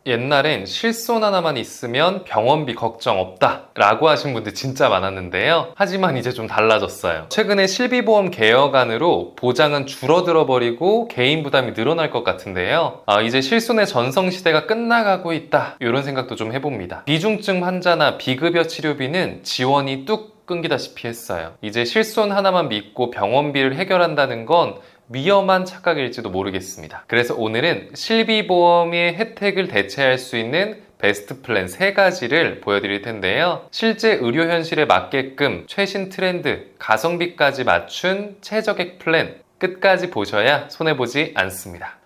옛날엔 실손 하나만 있으면 병원비 걱정 없다 라고 하신 분들 진짜 많았는데요. 하지만 이제 좀 달라졌어요. 최근에 실비보험 개혁안으로 보장은 줄어들어 버리고 개인 부담이 늘어날 것 같은데요. 이제 실손의 전성시대가 끝나가고 있다, 이런 생각도 좀 해봅니다. 비중증 환자나 비급여 치료비는 지원이 뚝 끊기다시피 했어요. 이제 실손 하나만 믿고 병원비를 해결한다는 건 위험한 착각일지도 모르겠습니다. 그래서 오늘은 실비보험의 혜택을 대체할 수 있는 베스트 플랜 3가지를 보여드릴 텐데요. 실제 의료 현실에 맞게끔 최신 트렌드, 가성비까지 맞춘 최적액 플랜, 끝까지 보셔야 손해보지 않습니다.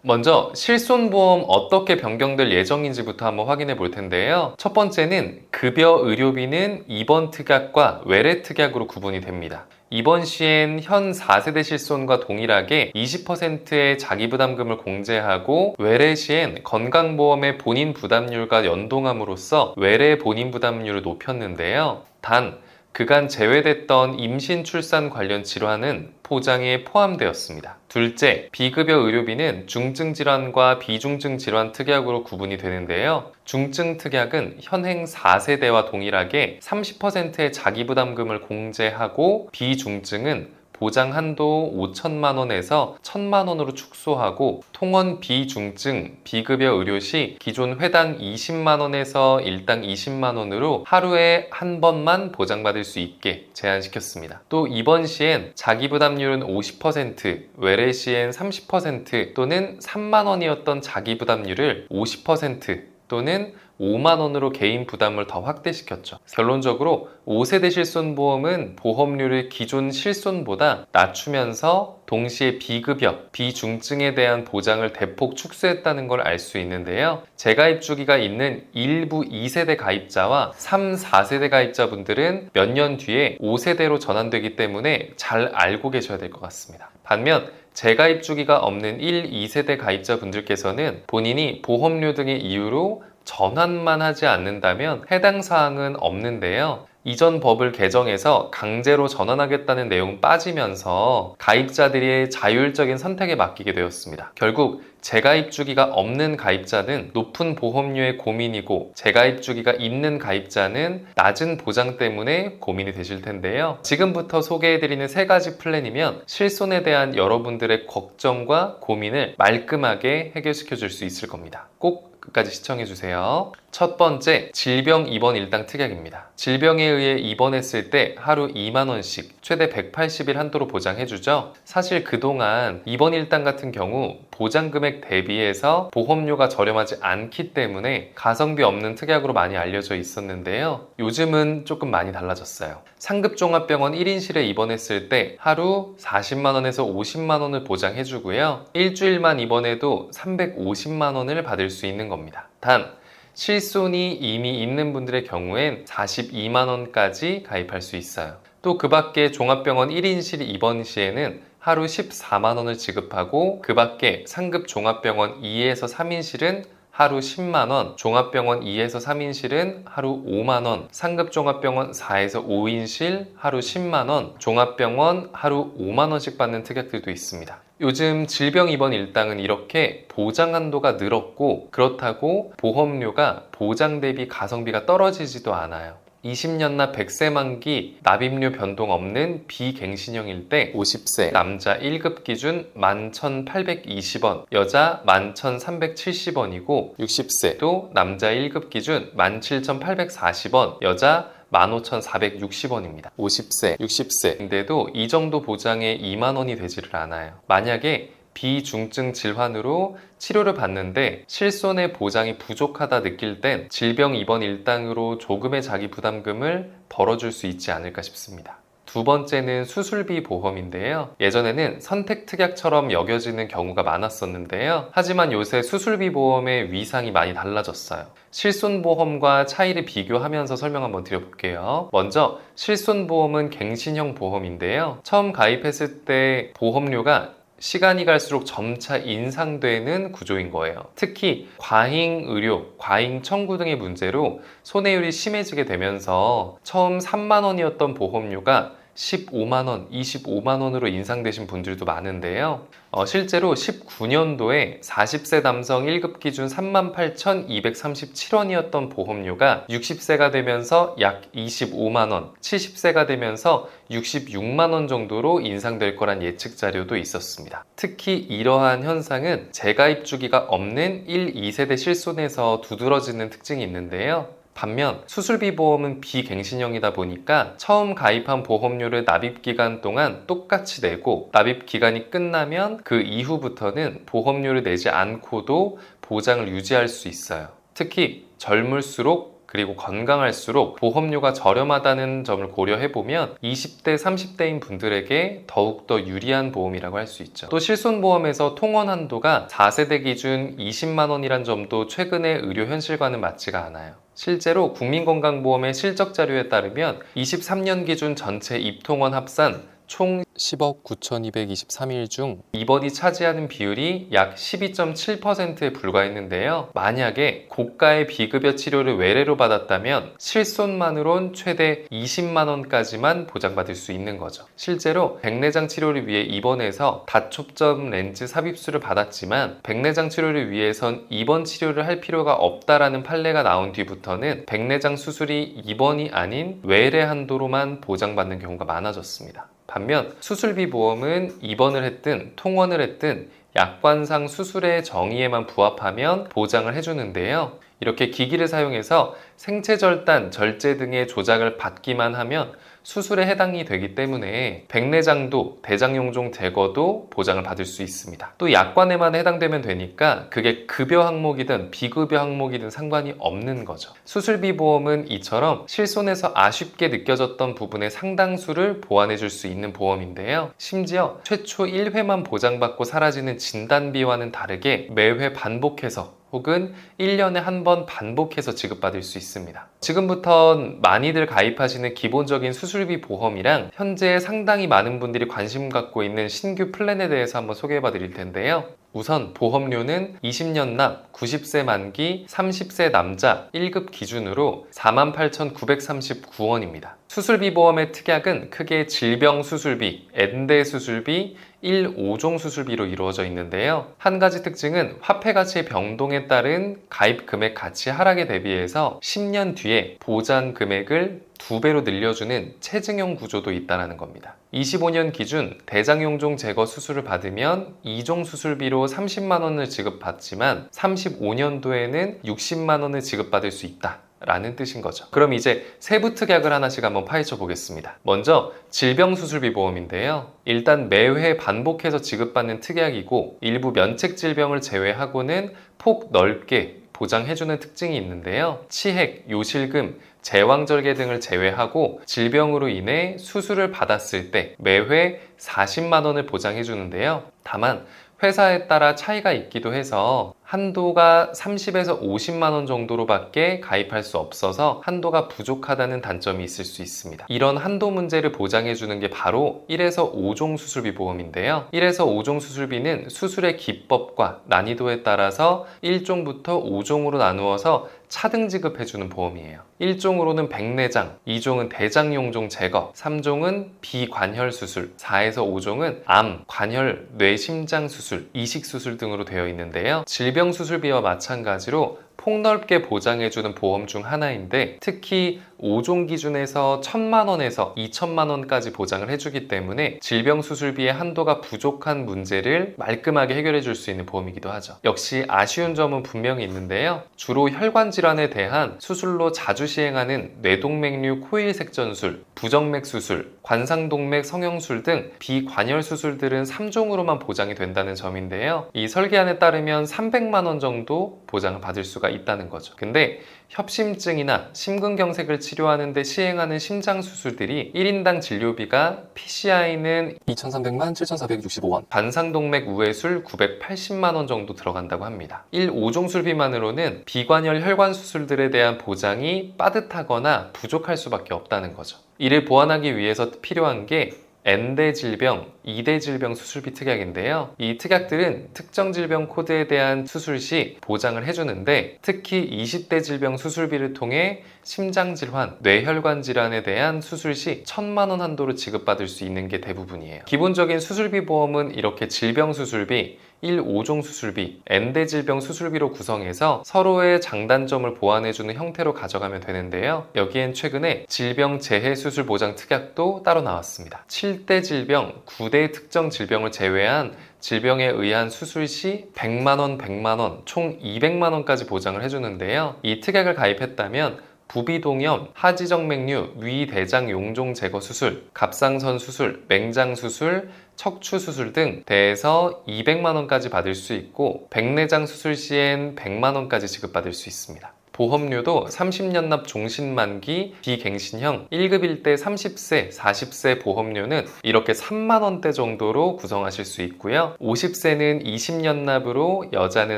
먼저 실손보험 어떻게 변경될 예정인지부터 한번 확인해 볼 텐데요. 첫 번째는 급여 의료비는 입원 특약과 외래 특약으로 구분이 됩니다. 입원 시엔 현 4세대 실손과 동일하게 20%의 자기부담금을 공제하고, 외래 시엔 건강보험의 본인 부담률과 연동함으로써 외래 본인 부담률을 높였는데요. 단, 그간 제외됐던 임신, 출산 관련 질환은 보장에 포함되었습니다. 둘째, 비급여 의료비는 중증 질환과 비중증 질환 특약으로 구분이 되는데요. 중증 특약은 현행 4세대와 동일하게 30%의 자기부담금을 공제하고, 비중증은 보장 한도 5천만 원에서 1천만 원으로 축소하고, 통원 비중증, 비급여 의료 시 기존 회당 20만 원에서 일당 20만 원으로 하루에 한 번만 보장받을 수 있게 제한시켰습니다. 또 입원 시엔 자기부담률은 50%, 외래 시엔 30% 또는 3만 원이었던 자기부담률을 50% 또는 5만 원으로 개인 부담을 더 확대시켰죠. 결론적으로 5세대 실손보험은 보험료를 기존 실손보다 낮추면서 동시에 비급여, 비중증에 대한 보장을 대폭 축소했다는 걸 알 수 있는데요. 재가입 주기가 있는 일부 2세대 가입자와 3, 4세대 가입자분들은 몇 년 뒤에 5세대로 전환되기 때문에 잘 알고 계셔야 될 것 같습니다. 반면 재가입 주기가 없는 1, 2세대 가입자분들께서는 본인이 보험료 등의 이유로 전환만 하지 않는다면 해당 사항은 없는데요. 이전 법을 개정해서 강제로 전환하겠다는 내용 빠지면서 가입자들의 자율적인 선택에 맡기게 되었습니다. 결국 재가입 주기가 없는 가입자는 높은 보험료에 고민이고, 재가입 주기가 있는 가입자는 낮은 보장 때문에 고민이 되실 텐데요. 지금부터 소개해드리는 3가지 플랜이면 실손에 대한 여러분들의 걱정과 고민을 말끔하게 해결시켜 줄 수 있을 겁니다. 꼭 끝까지 시청해주세요. 첫 번째, 질병 입원 일당 특약입니다. 질병에 의해 입원했을 때 하루 2만 원씩 최대 180일 한도로 보장해주죠. 사실 그동안 입원 일당 같은 경우 보장 금액 대비해서 보험료가 저렴하지 않기 때문에 가성비 없는 특약으로 많이 알려져 있었는데요. 요즘은 조금 많이 달라졌어요. 상급종합병원 1인실에 입원했을 때 하루 40만 원에서 50만 원을 보장해주고요. 일주일만 입원해도 350만 원을 받을 수 있는 겁니다. 단, 실손이 이미 있는 분들의 경우엔 42만 원까지 가입할 수 있어요. 또 그 밖에 종합병원 1인실 입원 시에는 하루 14만 원을 지급하고, 그 밖에 상급 종합병원 2에서 3인실은 하루 10만 원, 종합병원 2에서 3인실은 하루 5만 원, 상급 종합병원 4에서 5인실 하루 10만 원, 종합병원 하루 5만 원씩 받는 특약들도 있습니다. 요즘 질병 입원 일당은 이렇게 보장 한도가 늘었고, 그렇다고 보험료가 보장 대비 가성비가 떨어지지도 않아요. 20년나 100세 만기 납입료 변동 없는 비갱신형일 때 50세 남자 1급 기준 11,820원, 여자 11,370원이고, 60세도 남자 1급 기준 17,840원, 여자 15,460원입니다. 50세, 60세인데도 이 정도 보장에 2만 원이 되지를 않아요. 만약에 비중증 질환으로 치료를 받는데 실손의 보장이 부족하다 느낄 땐 질병 입원 일당으로 조금의 자기 부담금을 덜어줄 수 있지 않을까 싶습니다. 두 번째는 수술비 보험인데요. 예전에는 선택특약처럼 여겨지는 경우가 많았었는데요. 하지만 요새 수술비 보험의 위상이 많이 달라졌어요. 실손보험과 차이를 비교하면서 설명 한번 드려볼게요. 먼저 실손보험은 갱신형 보험인데요. 처음 가입했을 때 보험료가 시간이 갈수록 점차 인상되는 구조인 거예요. 특히 과잉의료, 과잉청구 등의 문제로 손해율이 심해지게 되면서 처음 3만 원이었던 보험료가 15만원, 25만원으로 인상되신 분들도 많은데요. 실제로 19년도에 40세 남성 1급 기준 38,237원이었던 보험료가 60세가 되면서 약 25만원, 70세가 되면서 66만원 정도로 인상될 거란 예측 자료도 있었습니다. 특히 이러한 현상은 재가입 주기가 없는 1, 2세대 실손에서 두드러지는 특징이 있는데요. 반면 수술비 보험은 비갱신형이다 보니까 처음 가입한 보험료를 납입 기간 동안 똑같이 내고 납입 기간이 끝나면 그 이후부터는 보험료를 내지 않고도 보장을 유지할 수 있어요. 특히 젊을수록 그리고 건강할수록 보험료가 저렴하다는 점을 고려해보면 20대, 30대인 분들에게 더욱더 유리한 보험이라고 할 수 있죠. 또 실손보험에서 통원 한도가 4세대 기준 20만 원이란 점도 최근의 의료 현실과는 맞지가 않아요. 실제로 국민건강보험의 실적 자료에 따르면 23년 기준 전체 입통원 합산 총 10억 9,223일 중 입원이 차지하는 비율이 약 12.7%에 불과했는데요. 만약에 고가의 비급여 치료를 외래로 받았다면 실손만으론 최대 20만 원까지만 보장받을 수 있는 거죠. 실제로 백내장 치료를 위해 입원해서 다초점 렌즈 삽입술을 받았지만 백내장 치료를 위해선 입원 치료를 할 필요가 없다라는 판례가 나온 뒤부터는 백내장 수술이 입원이 아닌 외래 한도로만 보장받는 경우가 많아졌습니다. 반면 수술비 보험은 입원을 했든 통원을 했든 약관상 수술의 정의에만 부합하면 보장을 해주는데요. 이렇게 기기를 사용해서 생체절단, 절제 등의 조작을 받기만 하면 수술에 해당이 되기 때문에 백내장도 대장용종 제거도 보장을 받을 수 있습니다. 또 약관에만 해당되면 되니까 그게 급여 항목이든 비급여 항목이든 상관이 없는 거죠. 수술비 보험은 이처럼 실손에서 아쉽게 느껴졌던 부분의 상당수를 보완해 줄 수 있는 보험인데요. 심지어 최초 1회만 보장받고 사라지는 진단비와는 다르게 매회 반복해서 혹은 1년에 한 번 반복해서 지급받을 수 있습니다. 지금부턴 많이들 가입하시는 기본적인 수술비 보험이랑 현재 상당히 많은 분들이 관심 갖고 있는 신규 플랜에 대해서 한번 소개해 봐 드릴 텐데요. 우선 보험료는 20년 납, 90세 만기, 30세 남자 1급 기준으로 48,939원입니다. 수술비 보험의 특약은 크게 질병 수술비, 엔대 수술비, 1, 5종 수술비로 이루어져 있는데요. 한 가지 특징은 화폐 가치의 변동에 따른 가입 금액 가치 하락에 대비해서 10년 뒤에 보장 금액을 2배로 늘려주는 체증형 구조도 있다는 겁니다. 25년 기준 대장용종 제거 수술을 받으면 2종 수술비로 30만 원을 지급받지만 35년도에는 60만 원을 지급받을 수 있다 라는 뜻인 거죠. 그럼 이제 세부 특약을 하나씩 한번 파헤쳐 보겠습니다. 먼저 질병수술비 보험인데요. 일단 매회 반복해서 지급받는 특약이고 일부 면책 질병을 제외하고는 폭 넓게 보장해주는 특징이 있는데요. 치핵, 요실금, 제왕절개 등을 제외하고 질병으로 인해 수술을 받았을 때 매회 40만 원을 보장해주는데요. 다만 회사에 따라 차이가 있기도 해서 한도가 30에서 50만 원 정도로밖에 가입할 수 없어서 한도가 부족하다는 단점이 있을 수 있습니다. 이런 한도 문제를 보장해주는 게 바로 1에서 5종 수술비 보험인데요. 1에서 5종 수술비는 수술의 기법과 난이도에 따라서 1종부터 5종으로 나누어서 차등 지급해주는 보험이에요. 1종으로는 백내장, 2종은 대장용종 제거, 3종은 비관혈 수술, 4에서 5종은 암, 관혈, 뇌, 심장 수술, 이식 수술 등으로 되어 있는데요. 질병 수술비와 마찬가지로 폭넓게 보장해주는 보험 중 하나인데 특히 5종 기준에서 1,000만 원에서 2,000만 원까지 보장을 해주기 때문에 질병 수술비의 한도가 부족한 문제를 말끔하게 해결해 줄 수 있는 보험이기도 하죠. 역시 아쉬운 점은 분명히 있는데요. 주로 혈관 질환에 대한 수술로 자주 시행하는 뇌동맥류 코일 색전술, 부정맥 수술, 관상동맥 성형술 등 비관혈 수술들은 3종으로만 보장이 된다는 점인데요. 이 설계안에 따르면 300만 원 정도 보장을 받을 수가 있다는 거죠. 근데 협심증이나 심근경색을 치료하는 데 시행하는 심장 수술들이 1인당 진료비가 PCI는 2,300만 7,465원, 관상동맥 우회술 980만 원 정도 들어간다고 합니다. 1, 5종 술비만으로는 비관혈 혈관 수술들에 대한 보장이 빠듯하거나 부족할 수밖에 없다는 거죠. 이를 보완하기 위해서 필요한 게 N대 질병, 2대 질병 수술비 특약인데요. 이 특약들은 특정 질병 코드에 대한 수술 시 보장을 해주는데 특히 20대 질병 수술비를 통해 심장질환, 뇌혈관 질환에 대한 수술 시 1,000만 원 한도로 지급받을 수 있는 게 대부분이에요. 기본적인 수술비 보험은 이렇게 질병 수술비, 1, 5종 수술비, N대 질병 수술비로 구성해서 서로의 장단점을 보완해주는 형태로 가져가면 되는데요. 여기엔 최근에 질병 재해 수술 보장 특약도 따로 나왔습니다. 7대 질병, 9대 특정 질병을 제외한 질병에 의한 수술 시 100만원, 100만원, 총 200만원까지 보장을 해주는데요. 이 특약을 가입했다면 부비동염, 하지정맥류, 위대장 용종 제거 수술, 갑상선 수술, 맹장 수술, 척추 수술 등 대에서 200만원까지 받을 수 있고 백내장 수술 시엔 100만원까지 지급받을 수 있습니다. 보험료도 30년 납 종신만기 비갱신형 1급 1대 30세, 40세 보험료는 이렇게 3만원대 정도로 구성하실 수 있고요. 50세는 20년 납으로 여자는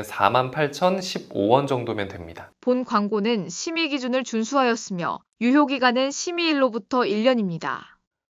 48,015원 정도면 됩니다. 본 광고는 심의 기준을 준수하였으며 유효기간은 심의일로부터 1년입니다.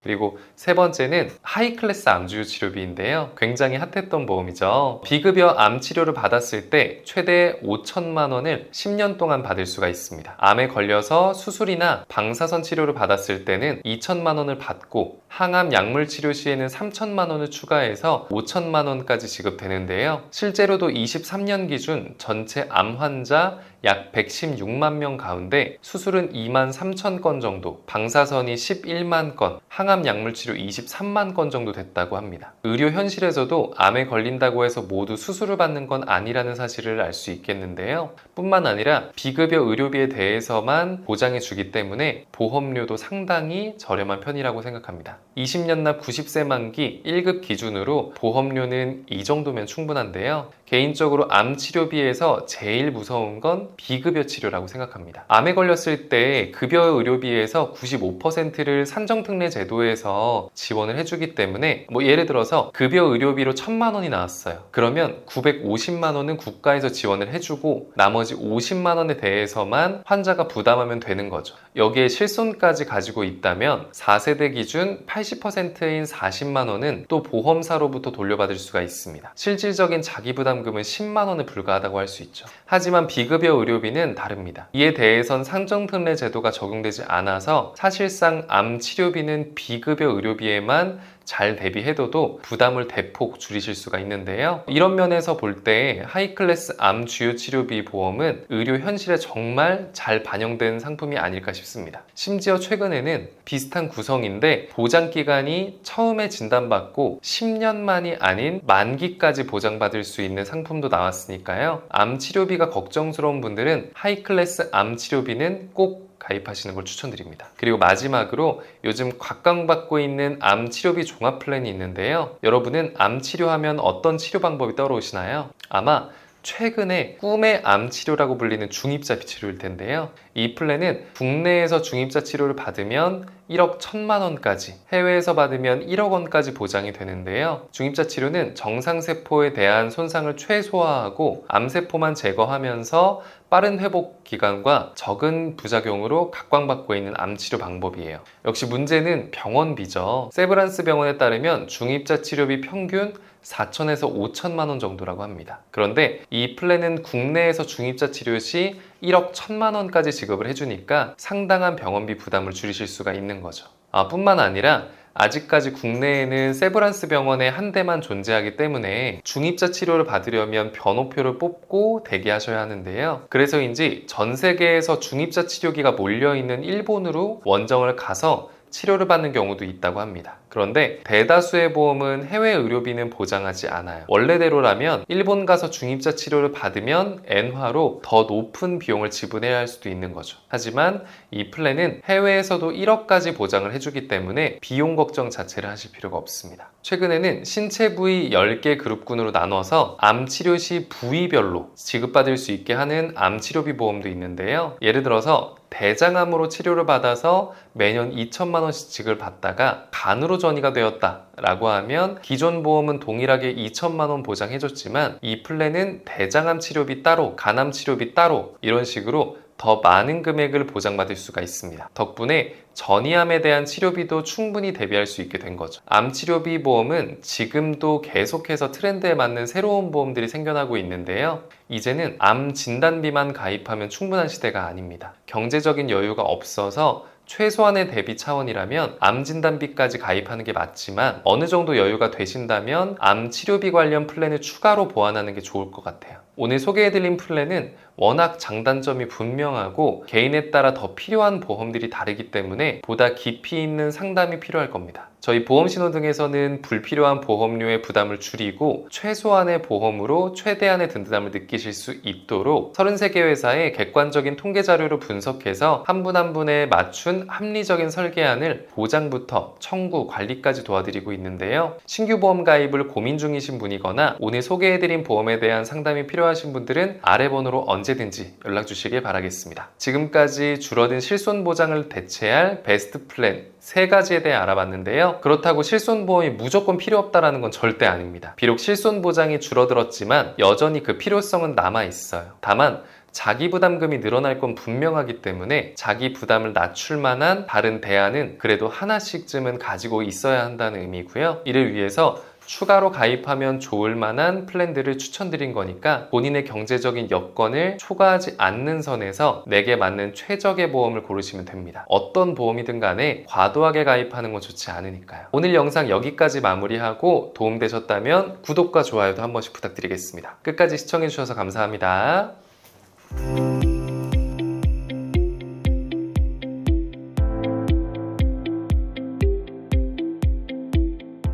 그리고 세 번째는 하이클래스 암주유 치료비인데요. 굉장히 핫했던 보험이죠. 비급여 암 치료를 받았을 때 최대 5천만 원을 10년 동안 받을 수가 있습니다. 암에 걸려서 수술이나 방사선 치료를 받았을 때는 2천만 원을 받고 항암 약물 치료 시에는 3천만 원을 추가해서 5천만 원까지 지급되는데요. 실제로도 23년 기준 전체 암 환자 약 116만 명 가운데 수술은 2만 3천 건 정도, 방사선이 11만 건, 항암 약물 치료 23만 건 정도 됐다고 합니다. 의료 현실에서도 암에 걸린다고 해서 모두 수술을 받는 건 아니라는 사실을 알 수 있겠는데요. 뿐만 아니라 비급여 의료비에 대해서만 보장해 주기 때문에 보험료도 상당히 저렴한 편이라고 생각합니다. 20년 납 90세 만기 1급 기준으로 보험료는 이 정도면 충분한데요. 개인적으로 암 치료비에서 제일 무서운 건 비급여 치료라고 생각합니다. 암에 걸렸을 때 급여 의료비에서 95%를 산정특례 제도에서 지원을 해주기 때문에 예를 들어서 급여 의료비로 1,000만 원이 나왔어요. 그러면 950만 원은 국가에서 지원을 해주고 나머지 50만 원에 대해서만 환자가 부담하면 되는 거죠. 여기에 실손까지 가지고 있다면 4세대 기준 80%인 40만 원은 또 보험사로부터 돌려받을 수가 있습니다. 실질적인 자기부담금은 10만 원에 불과하다고 할 수 있죠. 하지만 비급여 의료비는 다릅니다. 이에 대해선 산정특례 제도가 적용되지 않아서 사실상 암 치료비는 비급여 의료비에만 잘 대비해둬도 부담을 대폭 줄이실 수가 있는데요. 이런 면에서 볼 때 하이클래스 암 주요 치료비 보험은 의료 현실에 정말 잘 반영된 상품이 아닐까 싶습니다. 심지어 최근에는 비슷한 구성인데 보장기간이 처음에 진단받고 10년 만이 아닌 만기까지 보장받을 수 있는 상품도 나왔으니까요. 암 치료비가 걱정스러운 분들은 하이클래스 암 치료비는 꼭 가입하시는 걸 추천드립니다. 그리고 마지막으로 요즘 각광받고 있는 암 치료비 종합 플랜이 있는데요. 여러분은 암 치료하면 어떤 치료 방법이 떠오르시나요? 아마 최근에 꿈의 암 치료라고 불리는 중입자 치료일 텐데요. 이 플랜은 국내에서 중입자 치료를 받으면 1억 1천만 원까지, 해외에서 받으면 1억 원까지 보장이 되는데요. 중입자 치료는 정상세포에 대한 손상을 최소화하고 암세포만 제거하면서 빠른 회복 기간과 적은 부작용으로 각광받고 있는 암치료 방법이에요. 역시 문제는 병원비죠. 세브란스 병원에 따르면 중입자 치료비 평균 4천에서 5천만 원 정도라고 합니다. 그런데 이 플랜은 국내에서 중입자 치료 시 1억 1천만 원까지 지급을 해주니까 상당한 병원비 부담을 줄이실 수가 있는 거죠. 뿐만 아니라 아직까지 국내에는 세브란스 병원에 한 대만 존재하기 때문에 중입자 치료를 받으려면 변호표를 뽑고 대기하셔야 하는데요. 그래서인지 전 세계에서 중입자 치료기가 몰려있는 일본으로 원정을 가서 치료를 받는 경우도 있다고 합니다. 그런데 대다수의 보험은 해외 의료비는 보장하지 않아요. 원래대로라면 일본 가서 중입자 치료를 받으면 엔화로 더 높은 비용을 지불해야 할 수도 있는 거죠. 하지만 이 플랜은 해외에서도 1억까지 보장을 해주기 때문에 비용 걱정 자체를 하실 필요가 없습니다. 최근에는 신체 부위 10개 그룹군으로 나눠서 암 치료 시 부위별로 지급받을 수 있게 하는 암 치료비 보험도 있는데요. 예를 들어서 대장암으로 치료를 받아서 매년 2천만 원씩 지급받다가 간으로 전이가 되었다 라고 하면 기존 보험은 동일하게 2천만 원 보장해줬지만 이 플랜은 대장암 치료비 따로, 간암 치료비 따로 이런 식으로 더 많은 금액을 보장받을 수가 있습니다. 덕분에 전이암에 대한 치료비도 충분히 대비할 수 있게 된 거죠. 암치료비 보험은 지금도 계속해서 트렌드에 맞는 새로운 보험들이 생겨나고 있는데요. 이제는 암 진단비만 가입하면 충분한 시대가 아닙니다. 경제적인 여유가 없어서 최소한의 대비 차원이라면 암 진단비까지 가입하는 게 맞지만 어느 정도 여유가 되신다면 암 치료비 관련 플랜을 추가로 보완하는 게 좋을 것 같아요. 오늘 소개해드린 플랜은 워낙 장단점이 분명하고 개인에 따라 더 필요한 보험들이 다르기 때문에 보다 깊이 있는 상담이 필요할 겁니다. 저희 보험신호등에서는 불필요한 보험료의 부담을 줄이고 최소한의 보험으로 최대한의 든든함을 느끼실 수 있도록 33개 회사의 객관적인 통계 자료를 분석해서 한 분 한 분에 맞춘 합리적인 설계안을 보장부터 청구, 관리까지 도와드리고 있는데요. 신규 보험 가입을 고민 중이신 분이거나 오늘 소개해드린 보험에 대한 상담이 필요하신 분들은 아래 번호로 언제든지 연락 주시길 바라겠습니다. 지금까지 줄어든 실손 보장을 대체할 베스트 플랜 3가지에 대해 알아봤는데요. 그렇다고 실손보험이 무조건 필요 없다는 건 절대 아닙니다. 비록 실손보장이 줄어들었지만 여전히 그 필요성은 남아있어요. 다만 자기 부담금이 늘어날 건 분명하기 때문에 자기 부담을 낮출 만한 다른 대안은 그래도 하나씩쯤은 가지고 있어야 한다는 의미고요. 이를 위해서 추가로 가입하면 좋을 만한 플랜들을 추천드린 거니까 본인의 경제적인 여건을 초과하지 않는 선에서 내게 맞는 최적의 보험을 고르시면 됩니다. 어떤 보험이든 간에 과도하게 가입하는 건 좋지 않으니까요. 오늘 영상 여기까지 마무리하고 도움되셨다면 구독과 좋아요도 한 번씩 부탁드리겠습니다. 끝까지 시청해주셔서 감사합니다.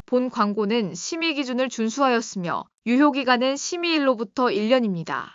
본 광고는 심의 기준을 준수하였으며 유효기간은 심의일로부터 1년입니다.